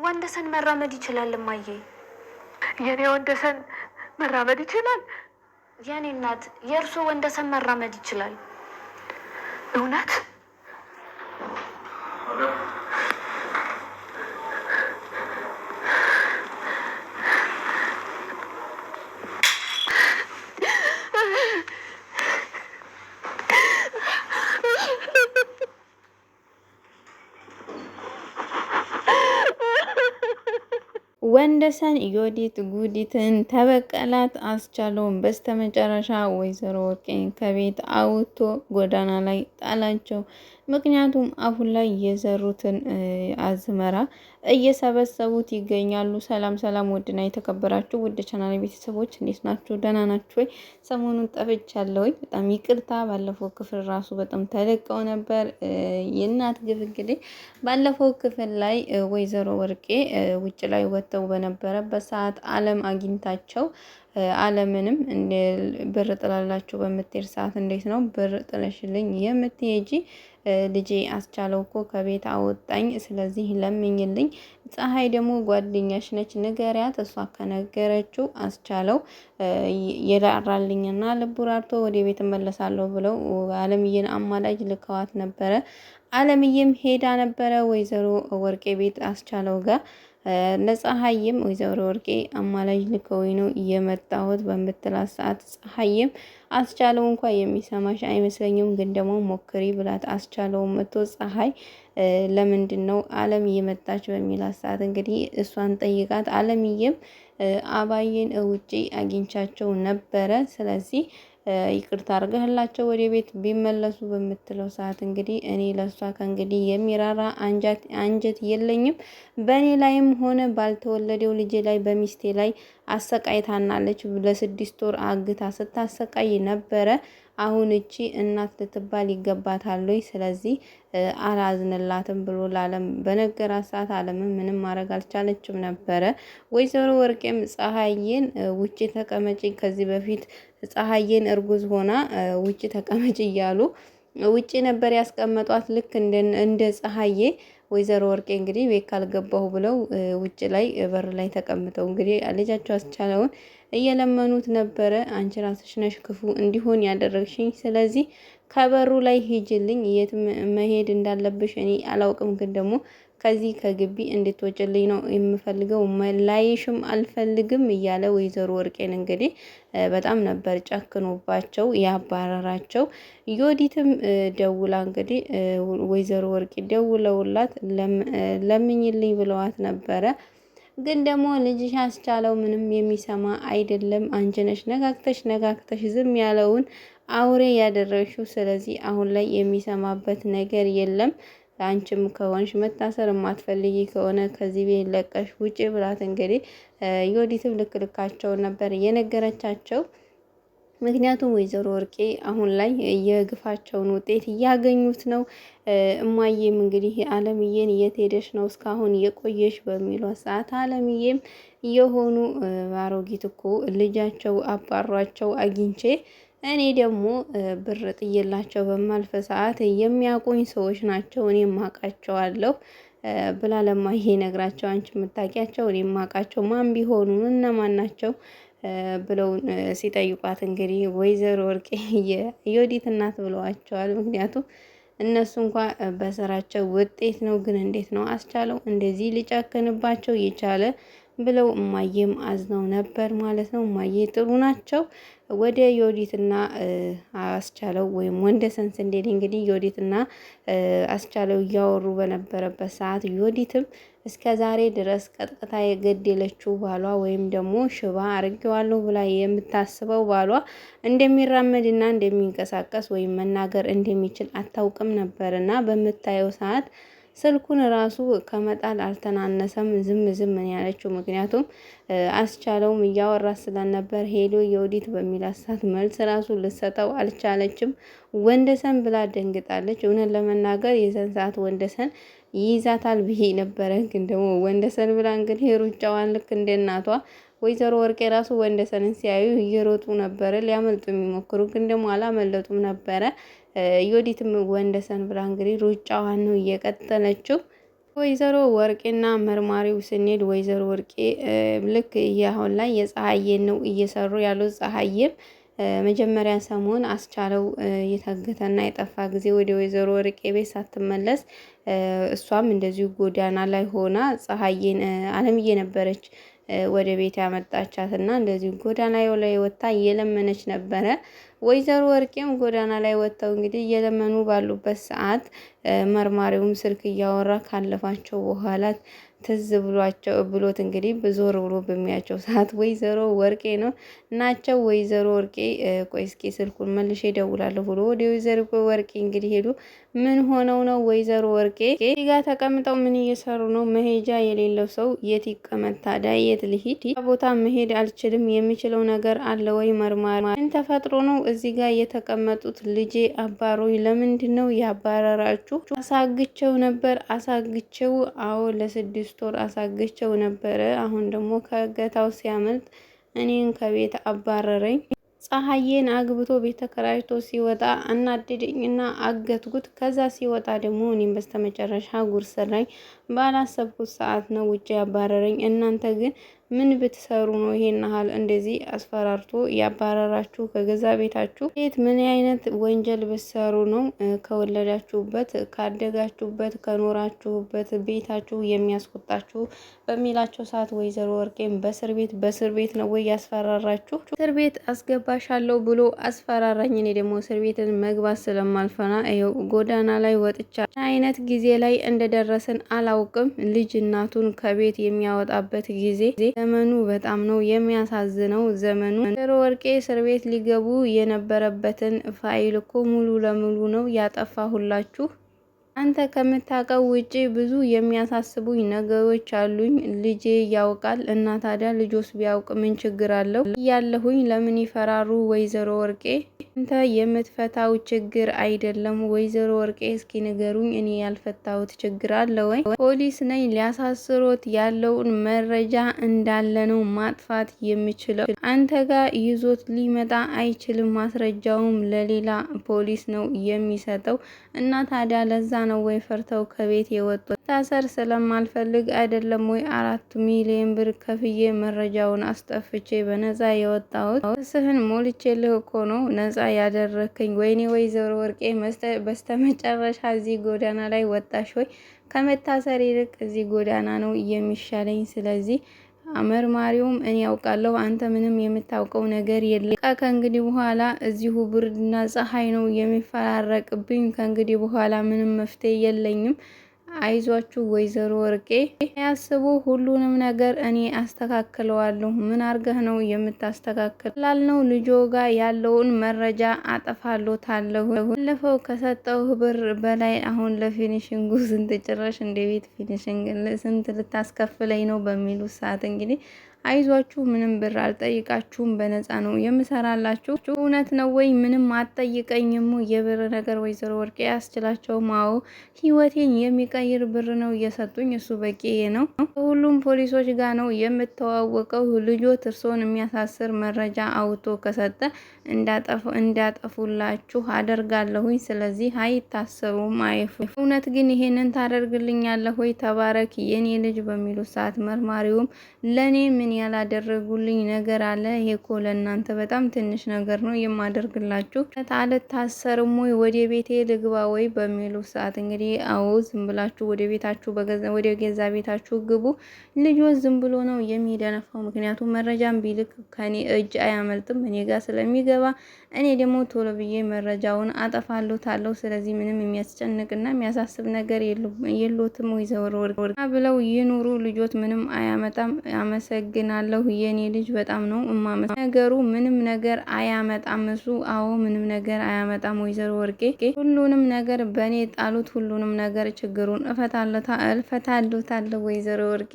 ወንደሰን መራመድ ይችላል እማዬ። የኔ ወንደሰን መራመድ ይችላል? የኔ እናት የእርሶ ወንደሰን መራመድ ይችላል? እውነት? ወንደሰን ዮዲት ጉዲትን ተበቀላት። አስቻለውን በስተመጨረሻ ወይዘሮ ወርቄን ከቤት አውጥቶ ጎዳና ላይ ጣላቸው። ምክንያቱም አሁን ላይ የዘሩትን አዝመራ እየሰበሰቡት ይገኛሉ። ሰላም ሰላም! ውድና የተከበራችሁ ውድ ቻናል ቤተሰቦች እንዴት ናችሁ? ደህና ናችሁ ወይ? ሰሞኑን ጠፍቻለሁ፣ በጣም ይቅርታ። ባለፈው ክፍል ራሱ በጣም ተለቀው ነበር። የእናት ግፍ እንግዲህ ባለፈው ክፍል ላይ ወይዘሮ ወርቄ ውጭ ላይ ወጥተው በነበረበት ሰዓት አለም አግኝታቸው አለምንም ብር ጥላላችሁ በምትሄድ ሰዓት እንዴት ነው ብር ጥለሽልኝ የምትሄጂ? ልጄ አስቻለው እኮ ከቤት አወጣኝ፣ ስለዚህ ለምኝልኝ። ፀሐይ ደግሞ ጓደኛሽ ነች ንገሪያት። እሷ ከነገረችው አስቻለው የራራልኝና ልቡ ራርቶ ወደ ቤት እመለሳለሁ ብለው አለምዬን አማላጅ ልከዋት ነበረ። አለምዬም ሄዳ ነበረ ወይዘሮ ወርቄ ቤት አስቻለው ጋር። ለፀሐይም ወይዘሮ ወርቄ አማላጅ ልከውኝ ነው እየመጣሁት በምትላት ሰዓት ፀሐይም አስቻለው እንኳ የሚሰማሽ አይመስለኝም፣ ግን ደግሞ ሞክሪ ብላት አስቻለው መጥቶ ፀሐይ ለምንድን ነው አለም እየመጣች በሚላት ሰዓት እንግዲህ እሷን ጠይቃት። አለምዬም አባዬን ውጪ አግኝቻቸው ነበረ፣ ስለዚህ ይቅርታ አድርገህላቸው ወደ ቤት ቢመለሱ በምትለው ሰዓት እንግዲህ እኔ ለሷ ከእንግዲህ የሚራራ አንጀት የለኝም። በእኔ ላይም ሆነ ባልተወለደው ልጄ ላይ በሚስቴ ላይ አሰቃይታናለች። ለ6 ወር አግታ ስታሰቃይ ነበረ። አሁን እቺ እናት ልትባል ይገባታል። ስለዚህ አላዝንላትም ብሎ ለአለም በነገራት ሰዓት አለምን ምንም ማድረግ አልቻለችም ነበረ። ወይዘሮ ወርቄም ፀሐይን ውጪ ተቀመጪ፣ ከዚህ በፊት ፀሐይን እርጉዝ ሆና ውጪ ተቀመጪ እያሉ ውጪ ነበር ያስቀመጧት። ልክ እንደ ፀሐዬ ወይዘሮ ወርቄ እንግዲህ ቤት ካልገባሁ ብለው ውጭ ላይ በር ላይ ተቀምጠው እንግዲህ ልጃቸው አስቻለውን እየለመኑት ነበረ። አንቺ ራስሽ ነሽ ክፉ እንዲሆን ያደረግሽኝ፣ ስለዚህ ከበሩ ላይ ሂጅልኝ፣ የት መሄድ እንዳለብሽ እኔ አላውቅም፣ ግን ደግሞ ከዚህ ከግቢ እንድትወጭልኝ ነው የምፈልገው፣ መላይሽም አልፈልግም እያለ ወይዘሮ ወርቄን እንግዲህ በጣም ነበር ጨክኖባቸው ያባረራቸው። ዮዲትም ደውላ እንግዲህ ወይዘሮ ወርቄ ደውለውላት ለምኝልኝ ብለዋት ነበረ። ግን ደግሞ ልጅሽ አስቻለው ምንም የሚሰማ አይደለም። አንቺ ነሽ ነጋግተሽ ዝም ያለውን አውሬ ያደረግሽው። ስለዚህ አሁን ላይ የሚሰማበት ነገር የለም። አንቺም ከሆንሽ መታሰር የማትፈልጊ ከሆነ ከዚህ ቤት ለቀሽ ውጪ ብላት እንግዲህ ዮዲትም ልክልካቸውን ነበር የነገረቻቸው። ምክንያቱም ወይዘሮ ወርቄ አሁን ላይ የግፋቸውን ውጤት እያገኙት ነው። እማዬም እንግዲህ አለምዬን የት ሄደሽ ነው እስካሁን የቆየሽ በሚሏት ሰዓት አለምዬም የሆኑ አሮጊት እኮ ልጃቸው አባሯቸው አግኝቼ እኔ ደግሞ ብር ጥዬላቸው በማልፈ ሰዓት የሚያውቁኝ ሰዎች ናቸው፣ እኔም አውቃቸዋለሁ ብላ ለማዬ ነግራቸው፣ አንቺ የምታውቂያቸው እኔም አውቃቸው ማን ቢሆኑ እነማን ናቸው ብለው ሲጠይቋት እንግዲህ ወይዘሮ ወርቄ የዮዲት እናት ብለዋቸዋል። ምክንያቱም እነሱ እንኳ በስራቸው ውጤት ነው፣ ግን እንዴት ነው አስቻለው እንደዚህ ሊጨክንባቸው የቻለ ብለው እማዬም አዝነው ነበር ማለት ነው። እማዬ ጥሩ ናቸው። ወደ ዮዲትና አስቻለው ወይም ወንደሰን ስንዴድ እንግዲህ ዮዲትና አስቻለው እያወሩ በነበረበት ሰዓት ዮዲትም እስከ ዛሬ ድረስ ቀጥቅታ የገደለችው ባሏ ወይም ደግሞ ሽባ አርጌዋለሁ ብላ የምታስበው ባሏ እንደሚራመድና እንደሚንቀሳቀስ ወይም መናገር እንደሚችል አታውቅም ነበርና በምታየው ሰዓት ስልኩን ራሱ ከመጣል አልተናነሰም። ዝም ያለችው ምክንያቱም አስቻለውም እያወራ ስለነበር ሄዶ ዮዲት በሚላት ሰዓት መልስ ራሱ ልሰጠው አልቻለችም። ወንደሰን ብላ ደንግጣለች። እውነት ለመናገር የዘን ሰዓት ወንደሰን ይይዛታል ብዬ ነበረ፣ ግን ደግሞ ወንደሰን ብላ እንግዲህ ሩጫዋን ልክ እንደ እናቷ ወይዘሮ ወርቄ ራሱ ወንደሰንን ሲያዩ እየሮጡ ነበረ ሊያመልጡ የሚሞክሩ፣ ግን ደግሞ አላመለጡም ነበረ። ዮዲትም ወንደሰን ብላ እንግዲህ ሩጫዋን ነው እየቀጠለችው። ወይዘሮ ወርቄና መርማሪው ስንሄድ ወይዘሮ ወርቄ ልክ አሁን ላይ የፀሐዬን ነው እየሰሩ ያሉት። ፀሐዬም መጀመሪያ ሰሞን አስቻለው የታገተና የጠፋ ጊዜ ወደ ወይዘሮ ወርቄ ቤት ሳትመለስ እሷም እንደዚሁ ጎዳና ላይ ሆና ፀሐዬን አለምዬ ነበረች ወደ ቤት ያመጣቻት እና እንደዚሁ ጎዳና ላይ ወጥታ እየለመነች ነበረ። ወይዘሮ ወርቄም ጎዳና ላይ ወጥተው እንግዲህ እየለመኑ ባሉበት ሰዓት መርማሪውም ስልክ እያወራ ካለፋቸው በኋላ ትዝ ብሎት እንግዲህ በዞር ብሎ በሚያቸው ሰዓት ወይዘሮ ወርቄ ነው ናቸው። ወይዘሮ ወርቄ ቆይ እስኪ ስልኩን መልሼ እደውላለሁ ብሎ ወደ ወይዘሮ ወርቄ እንግዲህ ሄዱ። ምን ሆነው ነው ወይዘሮ ወርቄ ጋር ተቀምጠው ምን እየሰሩ ነው? መሄጃ የሌለው ሰው የት ይቀመጥ ታዲያ? የት ልሂድ? ቦታ መሄድ አልችልም። የሚችለው ነገር አለ ወይ? መርማሪ ምን ተፈጥሮ ነው እዚህ ጋር የተቀመጡት? ልጄ አባሮኝ ለምንድን ነው ያባረራችሁ? አሳግቸው ነበር አሳግቸው። አዎ ለ6 ወር አሳግቸው ነበረ። አሁን ደግሞ ከእገታው ሲያመልጥ እኔን ከቤት አባረረኝ። ፀሐዬን አግብቶ ቤት ተከራይቶ ሲወጣ እናደደኝና አገትኩት። ከዛ ሲወጣ ደግሞ እኔም በስተመጨረሻ ጉር ሰራኝ። ባላሰብኩት ሰዓት ነው ውጭ ያባረረኝ። እናንተ ግን ምን ብትሰሩ ነው ይሄን ያህል እንደዚህ አስፈራርቶ ያባረራችሁ ከገዛ ቤታችሁ? ቤት ምን አይነት ወንጀል ብትሰሩ ነው ከወለዳችሁበት ካደጋችሁበት ከኖራችሁበት ቤታችሁ የሚያስቆጣችሁ? በሚላቸው ሰዓት ወይዘሮ ወርቄም በእስር ቤት ነው ወይ ያስፈራራችሁ? እስር ቤት አስገባሻለሁ ብሎ አስፈራራኝ። እኔ ደግሞ እስር ቤትን መግባት ስለማልፈና ይኸው ጎዳና ላይ ወጥቻ አይነት ጊዜ ላይ እንደደረስን አላውቅም። ልጅ እናቱን ከቤት የሚያወጣበት ጊዜ ዘመኑ በጣም ነው የሚያሳዝነው። ዘመኑ ወይዘሮ ወርቄ እስር ቤት ሊገቡ የነበረበትን ፋይል እኮ ሙሉ ለሙሉ ነው ያጠፋሁላችሁ። አንተ ከምታውቀው ውጪ ብዙ የሚያሳስቡኝ ነገሮች አሉኝ። ልጄ ያውቃል እና ታዲያ ልጆስ ቢያውቅ ምን ችግር አለው? ያለሁኝ ለምን ይፈራሩ? ወይዘሮ ወርቄ አንተ የምትፈታው ችግር አይደለም። ወይዘሮ ወርቄ እስኪ ንገሩኝ፣ እኔ ያልፈታሁት ችግር አለ ወይ? ፖሊስ ነኝ። ሊያሳስሮት ያለውን መረጃ እንዳለ ነው ማጥፋት የሚችለው። አንተ ጋር ይዞት ሊመጣ አይችልም። ማስረጃውም ለሌላ ፖሊስ ነው የሚሰጠው እና ታዲያ ለዛ ነው ወይ ፈርተው ከቤት የወጡት? ታሰር ስለማልፈልግ አይደለም ወይ 4 ሚሊዮን ብር ከፍዬ መረጃውን አስጠፍቼ በነፃ የወጣሁት? ስህን ሞልቼልህ እኮ ነው ነፃ ያደረከኝ። ወይኔ ወይዘሮ ወርቄ በስተመጨረሻ እዚህ ጎዳና ላይ ወጣሽ ወይ? ከመታሰር ይልቅ እዚህ ጎዳና ነው የሚሻለኝ። ስለዚህ መርማሪውም እኔ ያውቃለሁ፣ አንተ ምንም የምታውቀው ነገር የለም። ከእንግዲህ በኋላ እዚሁ ብርድና ፀሐይ ነው የሚፈራረቅብኝ። ከእንግዲህ በኋላ ምንም መፍትሄ የለኝም። አይዟችሁ ወይዘሮ ወርቄ ያስቡ፣ ሁሉንም ነገር እኔ አስተካክለዋለሁ። ምን አርገህ ነው የምታስተካክል? ላልነው ልጆ ጋር ያለውን መረጃ አጠፋለታለሁ። ባለፈው ከሰጠው ብር በላይ አሁን ለፊኒሽንጉ ስንት ጭራሽ እንደ ቤት ፊኒሽንግ ስንት ልታስከፍለኝ ነው በሚሉ ሰዓት እንግዲህ አይዟችሁ ምንም ብር አልጠይቃችሁም፣ በነፃ ነው የምሰራላችሁ። እውነት ነው ወይ? ምንም አትጠይቀኝም የብር ነገር? ወይዘሮ ወርቄ ያስችላቸውም። አዎ ህይወቴን የሚቀይር ብር ነው እየሰጡኝ፣ እሱ በቂ ነው። ሁሉም ፖሊሶች ጋር ነው የምተዋወቀው። ልጆት እርስዎን የሚያሳስር መረጃ አውቶ ከሰጠ እንዳጠፉላችሁ አደርጋለሁኝ። ስለዚህ አይታሰሩም፣ አይፉ። እውነት ግን ይሄንን ታደርግልኛለህ ወይ? ተባረክ የኔ ልጅ በሚሉ ሰዓት መርማሪውም ለኔ ምን ያላደረጉልኝ ነገር አለ? ይሄ እኮ ለእናንተ በጣም ትንሽ ነገር ነው የማደርግላችሁ። አልታሰርም ወይ? ወደ ቤቴ ልግባ ወይ? በሚሉ ሰዓት እንግዲህ አዎ ዝም ብላችሁ ወደ ቤታችሁ ወደ ገዛ ቤታችሁ ግቡ። ልጆች ዝም ብሎ ነው የሚደነፋው። ምክንያቱም መረጃም ቢልክ ከኔ እጅ አያመልጥም እኔ ጋር ስለሚገባ እኔ ደግሞ ቶሎ ብዬ መረጃውን አጠፋለታለሁ። ስለዚህ ምንም የሚያስጨንቅና የሚያሳስብ ነገር የሎትም ወይዘሮ ወርቄ ብለው ይኑሩ። ልጆት ምንም አያመጣም። አመሰግናለሁ የኔ ልጅ በጣም ነው ነገሩ ምንም ነገር አያመጣም እሱ። አዎ ምንም ነገር አያመጣም ወይዘሮ ወርቄ። ሁሉንም ነገር በእኔ ጣሉት። ሁሉንም ነገር ችግሩን እፈታለታለሁ ወይዘሮ ወርቄ።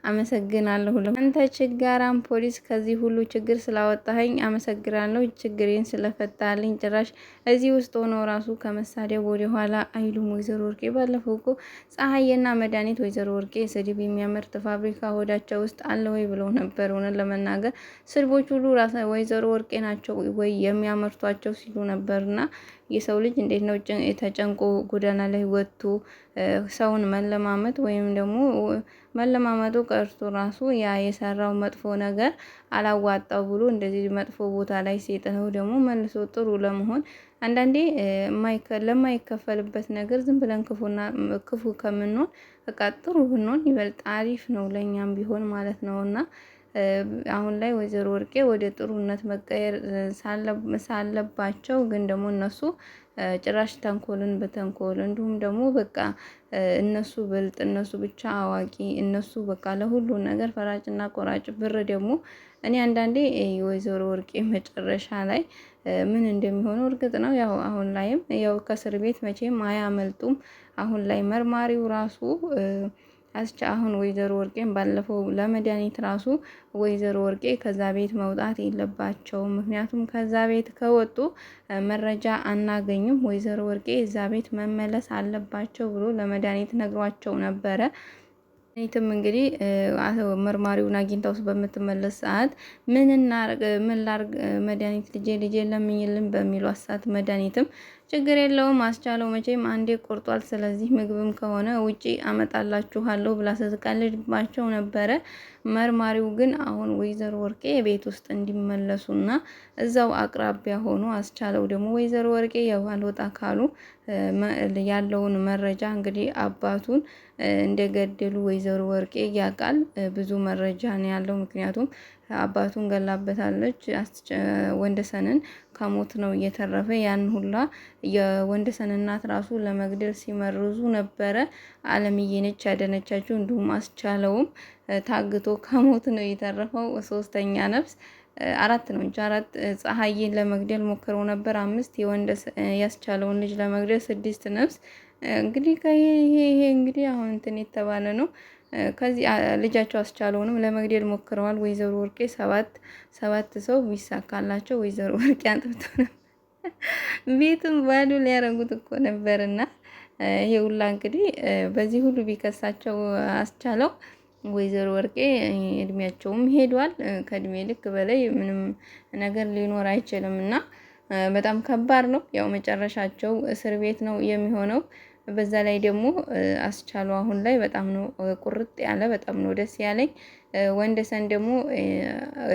አመሰግናለሁ። አንተ ችጋራም ፖሊስ ከዚህ ሁሉ ችግር ስላወጣኸኝ አመሰግናለሁ። ችግሬን ስለፈታልኝ ጭራሽ እዚህ ውስጥ ሆኖ ራሱ ከመሳደብ ወደ ኋላ አይሉም ወይዘሮ ወርቄ። ባለፈው እኮ ፀሐይና መድኃኒት ወይዘሮ ወርቄ ስድብ የሚያመርት ፋብሪካ ሆዳቸው ውስጥ አለ ወይ ብለው ነበር። ሆነን ለመናገር ስድቦች ሁሉ ራስ ወይዘሮ ወርቄ ናቸው ወይ የሚያመርቷቸው ሲሉ ነበርና የሰው ልጅ እንዴት ነው ተጨንቆ ጎዳና ላይ ወጥቶ ሰውን መለማመጥ ወይም ደግሞ መለማመጡ ቀርቶ ራሱ ያ የሰራው መጥፎ ነገር አላዋጣው ብሎ እንደዚህ መጥፎ ቦታ ላይ ሲጥለው ደግሞ መልሶ ጥሩ ለመሆን አንዳንዴ ለማይከፈልበት ነገር ዝም ብለን ክፉ ከምንሆን በቃ ጥሩ ብንሆን ይበልጥ አሪፍ ነው ለኛም ቢሆን ማለት ነውና አሁን ላይ ወይዘሮ ወርቄ ወደ ጥሩነት መቀየር ሳለባቸው ግን ደግሞ እነሱ ጭራሽ ተንኮልን በተንኮል እንዲሁም ደግሞ በቃ እነሱ ብልጥ እነሱ ብቻ አዋቂ እነሱ በቃ ለሁሉ ነገር ፈራጭና ቆራጭ ብር ደግሞ እኔ አንዳንዴ የወይዘሮ ወርቄ መጨረሻ ላይ ምን እንደሚሆነው እርግጥ ነው። ያው አሁን ላይም ያው ከእስር ቤት መቼም አያመልጡም። አሁን ላይ መርማሪው ራሱ አሁን ወይዘሮ ወርቄን ባለፈው ለመድኃኒት ራሱ ወይዘሮ ወርቄ ከዛ ቤት መውጣት የለባቸውም፣ ምክንያቱም ከዛ ቤት ከወጡ መረጃ አናገኝም፣ ወይዘሮ ወርቄ እዛ ቤት መመለስ አለባቸው ብሎ ለመድኃኒት ነግሯቸው ነበረ። መድኃኒትም እንግዲህ መርማሪውን አግኝታ ውስጥ በምትመለስ ሰዓት ምን ላርግ መድኃኒት ልጄ ለምኝልን በሚሏት ሰዓት መድኃኒትም ችግር የለውም አስቻለው መቼም አንዴ ቆርጧል፣ ስለዚህ ምግብም ከሆነ ውጪ አመጣላችኋለሁ ብላ ስትቀልድባቸው ነበረ። መርማሪው ግን አሁን ወይዘሮ ወርቄ ቤት ውስጥ እንዲመለሱና እዛው አቅራቢያ ሆኖ አስቻለው ደግሞ ወይዘሮ ወርቄ ያው አልወጣ ካሉ ያለውን መረጃ እንግዲህ አባቱን እንደገደሉ ወይዘሮ ወርቄ ያውቃል። ብዙ መረጃ ነው ያለው፣ ምክንያቱም አባቱን ገላበታለች። ወንደሰንን ከሞት ነው እየተረፈ። ያን ሁላ የወንደሰን እናት ራሱ ለመግደል ሲመርዙ ነበረ። አለምዬ ነች ያደነቻቸው። እንዲሁም አስቻለውም ታግቶ ከሞት ነው የተረፈው። ሶስተኛ ነፍስ አራት ነው እንጂ አራት ፀሐይን ለመግደል ሞክረው ነበር። 5 ያስቻለውን ልጅ ለመግደል 6 ነፍስ እንግዲህ ይሄ እንግዲህ አሁን እንትን የተባለ ነው። ከዚህ ልጃቸው አስቻለውንም ለመግደል ሞክረዋል። ወይዘሮ ወርቄ ሰባት ሰው ቢሳካላቸው ወይዘሮ ወርቄ አንጥቶ ነው ቤቱን ባዶ ሊያረጉት እኮ ነበርና ይሄ ሁላ እንግዲህ በዚህ ሁሉ ቢከሳቸው አስቻለው ወይዘሮ ወርቄ እድሜያቸውም ሄዷል። ከእድሜ ልክ በላይ ምንም ነገር ሊኖር አይችልም እና በጣም ከባድ ነው። ያው መጨረሻቸው እስር ቤት ነው የሚሆነው። በዛ ላይ ደግሞ አስቻሉ አሁን ላይ በጣም ነው ቁርጥ ያለ፣ በጣም ነው ደስ ያለኝ። ወንደሰን ደግሞ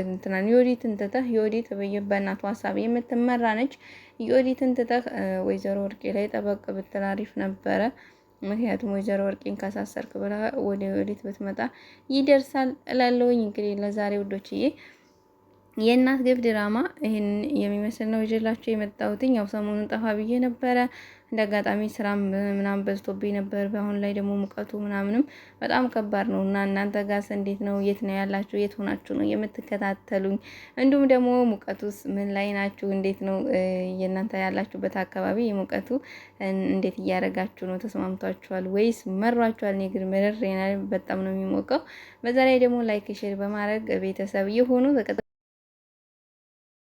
እንትናን ዮዲትን ትተህ ዮዲት በየበናቱ ሀሳብ የምትመራ ነች። ዮዲትን ትተህ ወይዘሮ ወርቄ ላይ ጠበቅ ብትል አሪፍ ነበረ። ምክንያቱም ወይዘሮ ወርቄን ካሳሰርክ ብላ ወደ ዮዲት ብትመጣ ይደርሳል እላለሁኝ። እንግዲህ ለዛሬ ውዶችዬ የእናት ግፍ ድራማ ይሄን የሚመስል ነው ይዤላችሁ የመጣሁትኝ። ያው ሰሞኑን ጠፋ ብዬ ነበረ፣ እንደ አጋጣሚ ስራም ምናምን በዝቶብኝ ነበር። በአሁን ላይ ደግሞ ሙቀቱ ምናምንም በጣም ከባድ ነው እና እናንተ ጋርስ እንዴት ነው? የት ነው ያላችሁ? የት ሆናችሁ ነው የምትከታተሉኝ? እንዲሁም ደግሞ ሙቀቱስ ምን ላይ ናችሁ? እንዴት ነው የእናንተ ያላችሁበት አካባቢ የሙቀቱ እንዴት እያደረጋችሁ ነው? ተስማምቷችኋል ወይስ መሯችኋል? እኔ ግን በጣም ነው የሚሞቀው። በዛ ላይ ደግሞ ላይክ ሼር በማድረግ ቤተሰብ የሆኑ